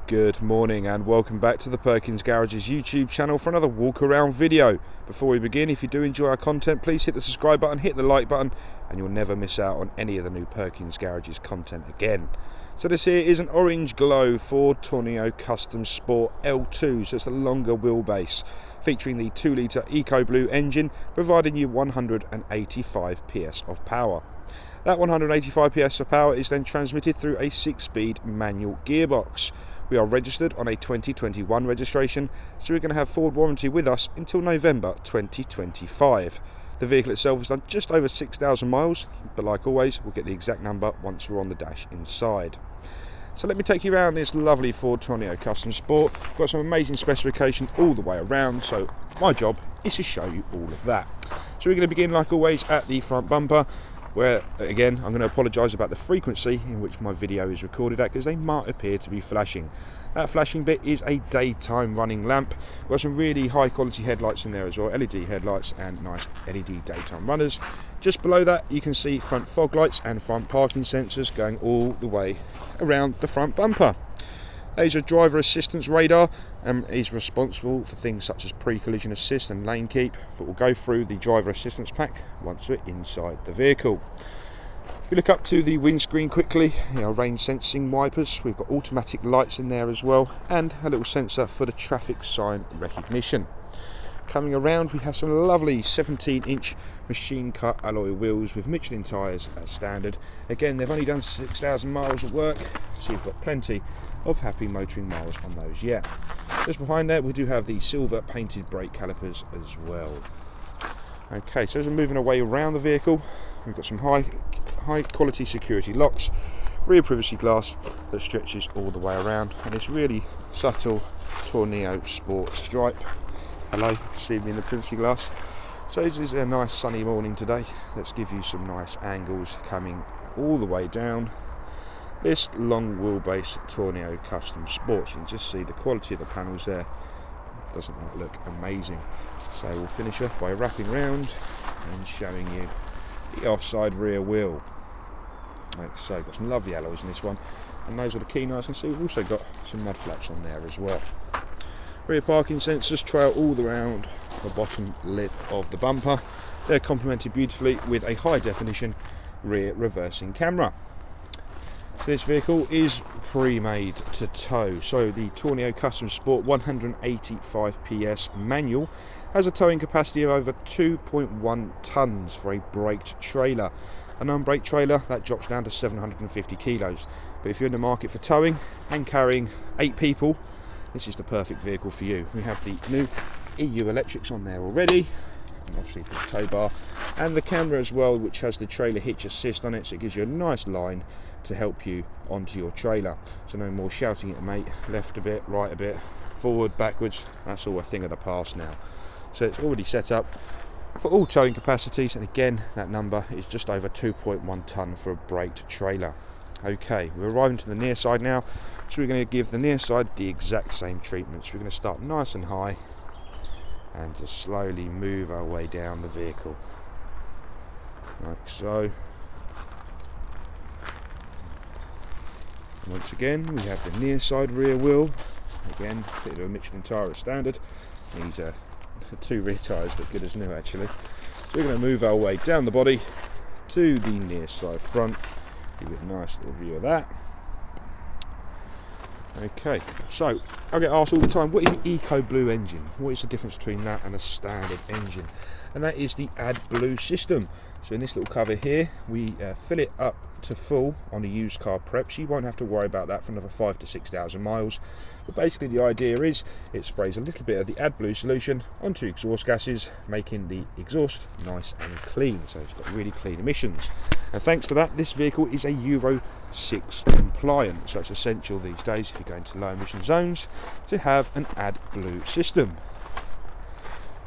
Good morning and welcome back to the Perkins Garage's YouTube channel for another walk around video. Before we begin, if you do enjoy our content, please hit the subscribe button, hit the like button, and you'll never miss out on any of the new Perkins Garage's content again. So this here is an orange glow Ford Tourneo Custom Sport L2, so it's a longer wheelbase, featuring the 2-litre Eco Blue engine, providing you 185 PS of power. That 185 PS of power is then transmitted through a 6-speed manual gearbox. We are registered on a 2021 registration, so we're going to have Ford warranty with us until November 2025. The vehicle itself has done just over 6,000 miles, but like always, we'll get the exact number once we're on the dash inside. So let me take you around this lovely Ford Tourneo Custom Sport. We've got some amazing specification all the way around, so my job is to show you all of that. So we're going to begin like always at the front bumper, where again I'm going to apologise about the frequency in which my video is recorded at, because they might appear to be flashing. That flashing bit is a daytime running lamp. We've got some really high quality headlights in there as well, LED headlights and nice LED daytime runners. Just below that you can see front fog lights and front parking sensors going all the way around the front bumper. There's a driver assistance radar, is responsible for things such as pre-collision assist and lane keep, but we'll go through the driver assistance pack once we're inside the vehicle. If we look up to the windscreen quickly, rain sensing wipers, we've got automatic lights in there as well, and a little sensor for the traffic sign recognition. Coming around, we have some lovely 17-inch machine cut alloy wheels with Michelin tyres as standard. Again, they've only done 6,000 miles of work, so you've got plenty of happy motoring miles on those yet. Just behind there we do have the silver painted brake calipers as well. Okay, so as we're moving our way around the vehicle, we've got some high quality security locks, rear privacy glass that stretches all the way around, and this really subtle Tourneo Sport stripe. Hello, see me in the privacy glass. So this is a nice sunny morning today. Let's give you some nice angles coming all the way down this long wheelbase Tourneo Custom Sport. You can just see the quality of the panels there. Doesn't that look amazing? So we'll finish off by wrapping round and showing you the offside rear wheel. Like so, got some lovely alloys in this one, and those are the key knives. You can see we've also got some mud flaps on there as well. Rear parking sensors trail all around the bottom lip of the bumper. They're complemented beautifully with a high definition rear reversing camera. So this vehicle is pre-made to tow. So the Tourneo Custom Sport 185 PS manual has a towing capacity of over 2.1 tonnes for a braked trailer. An unbraked trailer that drops down to 750 kilos. But if you're in the market for towing and carrying 8 people, this is the perfect vehicle for you. We have the new EU electrics on there already, and obviously the tow bar and the camera as well, which has the trailer hitch assist on it, so it gives you a nice line to help you onto your trailer. So no more shouting at mate, left a bit, right a bit, forward, backwards. That's all a thing of the past now. So it's already set up for all towing capacities, and again that number is just over 2.1 tonne for a braked trailer. Okay, we're arriving to the near side now, so we're going to give the near side the exact same treatment. So we're going to start nice and high and just slowly move our way down the vehicle, like so. Once again, we have the near side rear wheel, again fitted with a Michelin tyre as standard. These are 2 rear tyres, look good as new actually. So we're going to move our way down the body to the near side front. Give it a nice little view of that. Okay, so I get asked all the time, what is an Eco Blue engine? What is the difference between that and a standard engine? And that is the AdBlue system. So in this little cover here, we fill it up to full on a used car prep, so you won't have to worry about that for another 5,000 to 6,000 miles. But basically the idea is it sprays a little bit of the AdBlue solution onto exhaust gases, making the exhaust nice and clean, so it's got really clean emissions. And thanks to that, this vehicle is a Euro 6 compliant, so it's essential these days if you're going to low emission zones to have an AdBlue system.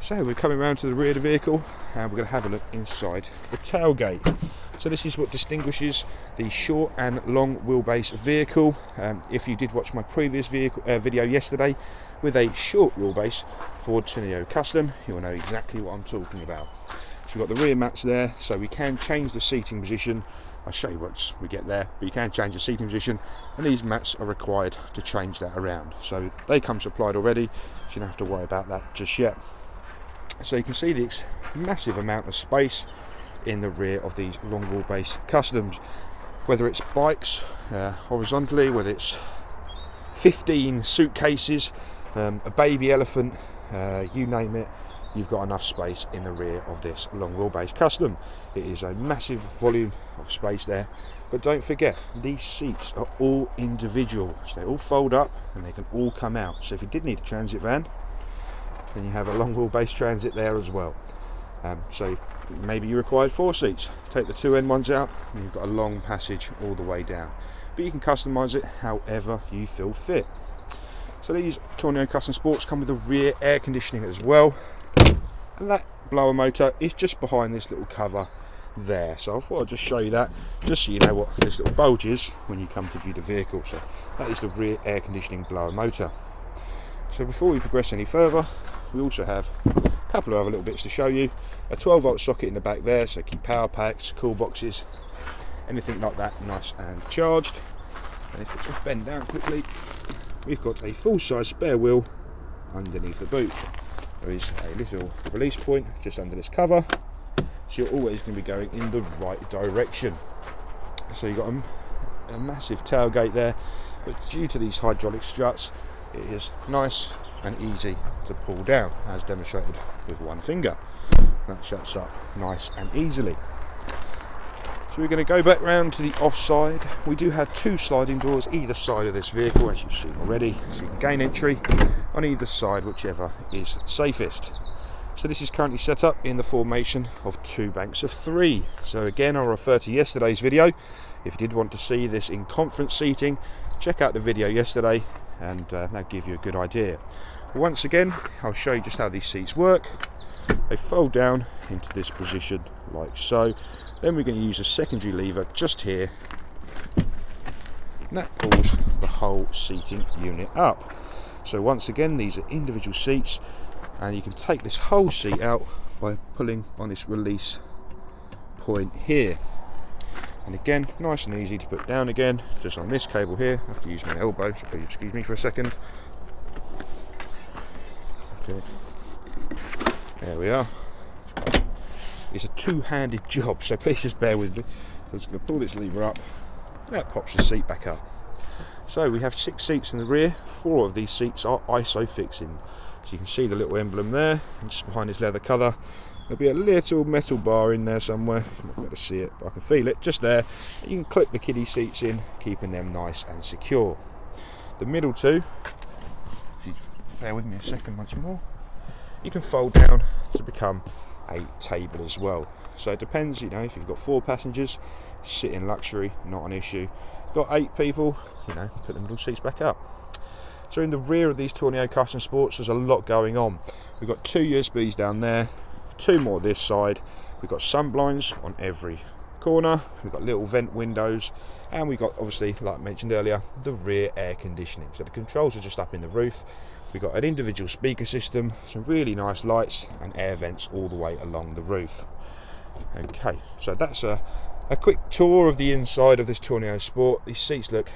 So we're coming around to the rear of the vehicle and we're going to have a look inside the tailgate. So this is what distinguishes the short and long wheelbase vehicle. If you did watch my previous video yesterday with a short wheelbase Ford Tourneo Custom, you'll know exactly what I'm talking about. So we've got the rear mats there, so we can change the seating position I'll show you once we get there, but you can change the seating position, and these mats are required to change that around. So they come supplied already, so you don't have to worry about that just yet. So you can see the massive amount of space in the rear of these long wheelbase customs, whether it's bikes horizontally, whether it's 15 suitcases, a baby elephant, you name it, you've got enough space in the rear of this long wheelbase custom. It is a massive volume of space there, but don't forget, these seats are all individual, so they all fold up and they can all come out. So if you did need a transit van, then you have a long wheelbase transit there as well. So maybe you required 4 seats, take the 2 end ones out and you've got a long passage all the way down, but you can customise it however you feel fit. So these Tourneo Custom Sports come with a rear air conditioning as well, and that blower motor is just behind this little cover there. So I thought I'd just show you that, just so you know what this little bulge is when you come to view the vehicle. So that is the rear air conditioning blower motor. So before we progress any further, we also have a couple of other little bits to show you. A 12-volt socket in the back there, so keep power packs, cool boxes, anything like that nice and charged. And if it's just bend down quickly, we've got a full-size spare wheel underneath the boot. There is a little release point just under this cover, so you're always going to be going in the right direction. So you've got a massive tailgate there, but due to these hydraulic struts, it is nice and easy to pull down, as demonstrated with one finger. That shuts up nice and easily. So we're going to go back round to the offside. We do have 2 sliding doors either side of this vehicle, as you've seen already, so you can gain entry on either side, whichever is safest. So this is currently set up in the formation of 2 banks of 3. So again, I'll refer to yesterday's video. If you did want to see this in conference seating, check out the video yesterday, and that'll give you a good idea. Once again, I'll show you just how these seats work. They fold down into this position like so. Then we're going to use a secondary lever just here, and that pulls the whole seating unit up. So once again, these are individual seats, and you can take this whole seat out by pulling on this release point here. And again, nice and easy to put down again, just on this cable here. I have to use my elbow, so please excuse me for a second. Okay. There we are. It's a 2-handed job, so please just bear with me. So I'm just going to pull this lever up, and that pops the seat back up. So we have 6 seats in the rear. 4 of these seats are ISOFIXing. So you can see the little emblem there, and just behind this leather cover, there'll be a little metal bar in there somewhere. I'm not able to see it, but I can feel it just there. You can clip the kiddie seats in, keeping them nice and secure. The middle 2, if you bear with me a second once more, you can fold down to become a table as well. So it depends, you know, if you've got 4 passengers, sit in luxury, not an issue. You've got 8 people, you know, put the middle seats back up. So in the rear of these Tourneo Custom Sports, there's a lot going on. We've got 2 USBs down there, 2 more this side. We've got sun blinds on every corner. We've got little vent windows, and we've got, obviously, like I mentioned earlier, the rear air conditioning. So the controls are just up in the roof. We've got an individual speaker system, some really nice lights and air vents all the way along the roof. Okay, so that's a quick tour of the inside of this Tourneo Sport. These seats look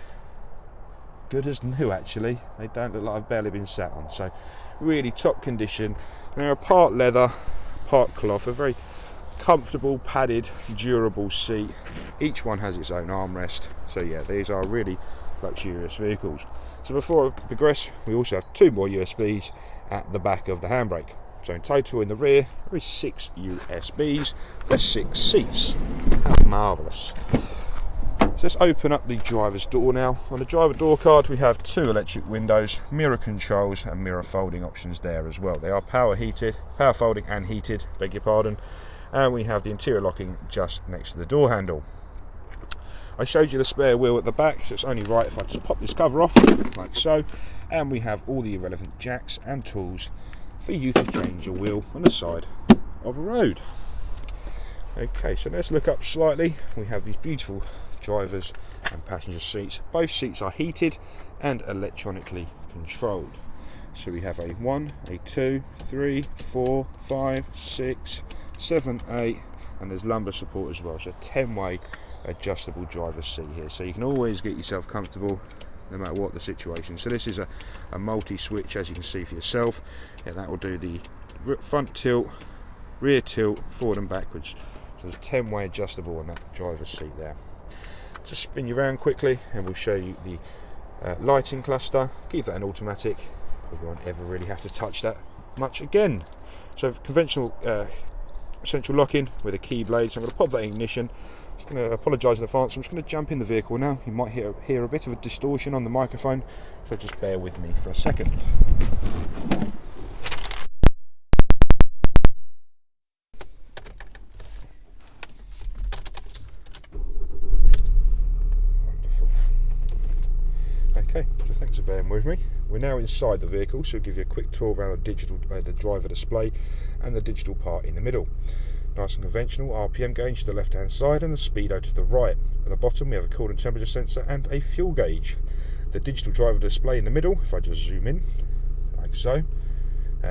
good as new, actually. They don't look like I've barely been sat on. So really top condition. They're a part leather, part cloth, a very comfortable, padded, durable seat. Each one has its own armrest. So yeah, these are really luxurious vehicles. So before I progress, we also have 2 more USBs at the back of the handbrake. So in total in the rear, there is 6 USBs for 6 seats. How marvellous. So let's open up the driver's door now. On the driver door card, we have 2 electric windows, mirror controls and mirror folding options there as well. They are power folding and heated, beg your pardon. And we have the interior locking just next to the door handle. I showed you the spare wheel at the back, so it's only right if I just pop this cover off, like so. And we have all the irrelevant jacks and tools for you to change your wheel on the side of a road. Okay, so let's look up slightly. We have these beautiful drivers and passenger seats. Both seats are heated and electronically controlled. So we have a 1, a 2, 3, 4, 5, 6, 7, 8, and there's lumbar support as well. So 10-way adjustable driver's seat here, so you can always get yourself comfortable no matter what the situation. So this is a multi-switch, as you can see for yourself. That will do the front tilt, rear tilt, forward and backwards. So there's 10-way adjustable on that driver's seat there. Just spin you around quickly and we'll show you the lighting cluster. Keep that in automatic, we won't ever really have to touch that much again. So conventional central locking with a key blade. So I'm going to pop that in ignition. Just going to apologise in advance. I'm just going to jump in the vehicle now. You might hear a bit of a distortion on the microphone, so just bear with me for a second. Wonderful. Okay, so thanks for bearing with me. We're now inside the vehicle, so I'll give you a quick tour around the driver display and the digital part in the middle. Nice and conventional, RPM gauge to the left hand side and the speedo to the right. At the bottom we have a coolant temperature sensor and a fuel gauge. The digital driver display in the middle, if I just zoom in, like so.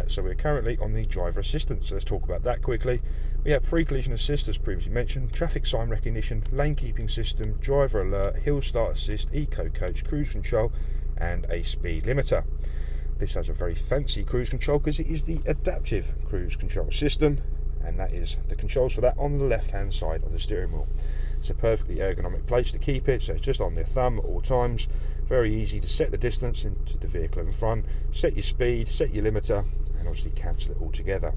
So we're currently on the driver assistant, so let's talk about that quickly. We have pre-collision assist, as previously mentioned, traffic sign recognition, lane keeping system, driver alert, hill start assist, eco coach, cruise control and a speed limiter. This has a very fancy cruise control because it is the adaptive cruise control system, and that is the controls for that on the left hand side of the steering wheel. It's a perfectly ergonomic place to keep it, so it's just on the thumb at all times. Very easy to set the distance into the vehicle in front, set your speed, set your limiter, and obviously cancel it all together.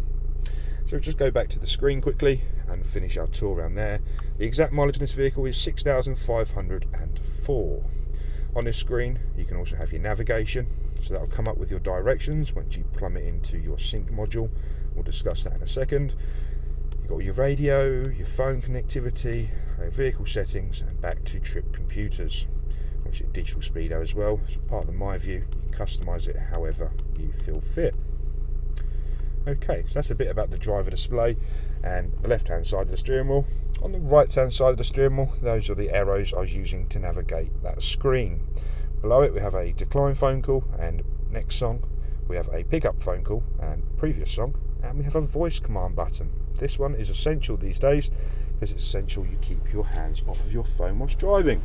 So we'll just go back to the screen quickly and finish our tour around there. The exact mileage on this vehicle is 6,504. On this screen you can also have your navigation, so that will come up with your directions once you plumb it into your sync module. We'll discuss that in a second. You've got your radio, your phone connectivity, vehicle settings, and back to trip computers. Obviously digital speedo as well, so part of the My View. You can customise it however you feel fit. Okay, so that's a bit about the driver display and the left hand side of the steering wheel. On the right hand side of the steering wheel, those are the arrows I was using to navigate that screen. Below it we have a decline phone call and next song. We have a pickup phone call and previous song, and we have a voice command button. This one is essential these days because it's essential you keep your hands off of your phone whilst driving.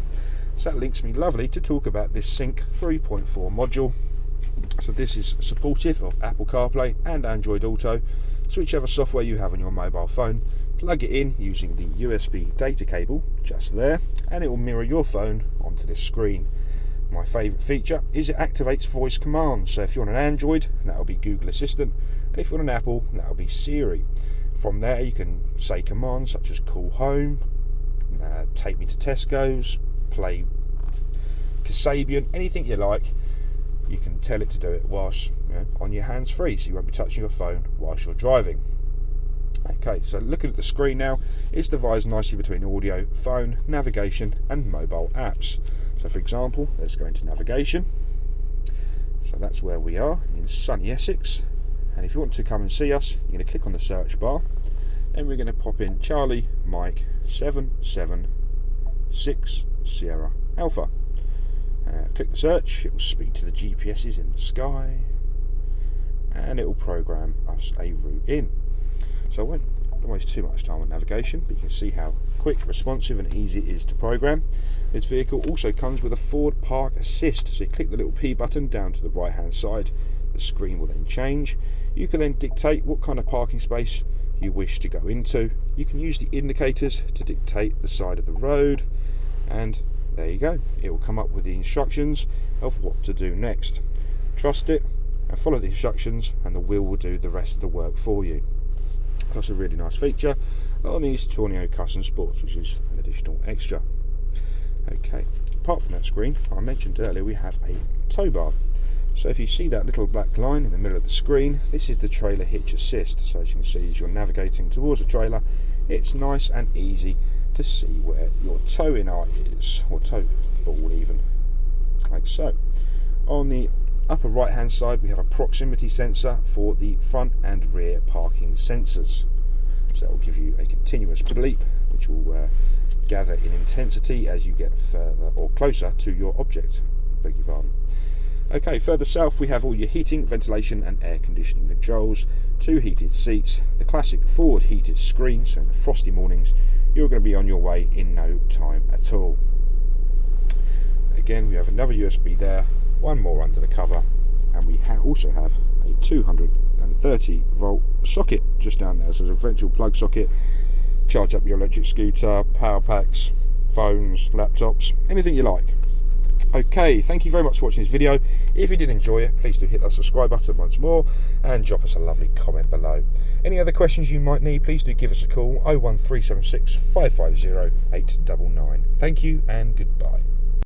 So that links me lovely to talk about this Sync 3.4 module. So this is supportive of Apple CarPlay and Android Auto. So whichever software you have on your mobile phone, plug it in using the USB data cable just there, and it will mirror your phone onto this screen. My favourite feature is it activates voice commands. So if you're on an Android, that'll be Google Assistant, and if you're on an Apple, that'll be Siri. From there you can say commands such as call home, take me to Tesco's, play Kasabian, anything you like. You can tell it to do it whilst on your hands free, so you won't be touching your phone whilst you're driving. Okay, so looking at the screen now, it's divided nicely between audio, phone, navigation and mobile apps. So for example, let's go into navigation. So that's where we are, in sunny Essex. And if you want to come and see us, you're going to click on the search bar and we're going to pop in Charlie Mike 776 Sierra Alpha. Click the search, it will speak to the GPSs in the sky and it will program us a route in. So I won't waste too much time on navigation, but you can see how quick, responsive and easy it is to program. This vehicle also comes with a forward park assist, so you click the little P button down to the right hand side, the screen will then change. You can then dictate what kind of parking space you wish to go into. You can use the indicators to dictate the side of the road, and there you go, it will come up with the instructions of what to do next. Trust it and follow the instructions and the wheel will do the rest of the work for you. That's a really nice feature on these Tourneo Custom Sports, which is an additional extra. Okay, apart from that screen, I mentioned earlier we have a tow bar. So if you see that little black line in the middle of the screen, this is the trailer hitch assist. So as you can see, as you're navigating towards a trailer, it's nice and easy to see where your towing eye is, or tow ball even, like so. On the upper right hand side we have a proximity sensor for the front and rear parking sensors. So that will give you a continuous bleep which will gather in intensity as you get further or closer to your object. Beg your pardon. Okay, further south we have all your heating, ventilation and air conditioning controls, 2 heated seats, the classic forward heated screen, so in the frosty mornings you're going to be on your way in no time at all. Again, we have another USB there, one more under the cover, and we also have a 230 volt socket just down there, so it's a virtual plug socket. Charge up your electric scooter, power packs, phones, laptops, anything you like. Okay, thank you very much for watching this video. If you did enjoy it, please do hit that subscribe button once more and drop us a lovely comment below. Any other questions you might need, please do give us a call, 01376 550 899. Thank you and goodbye.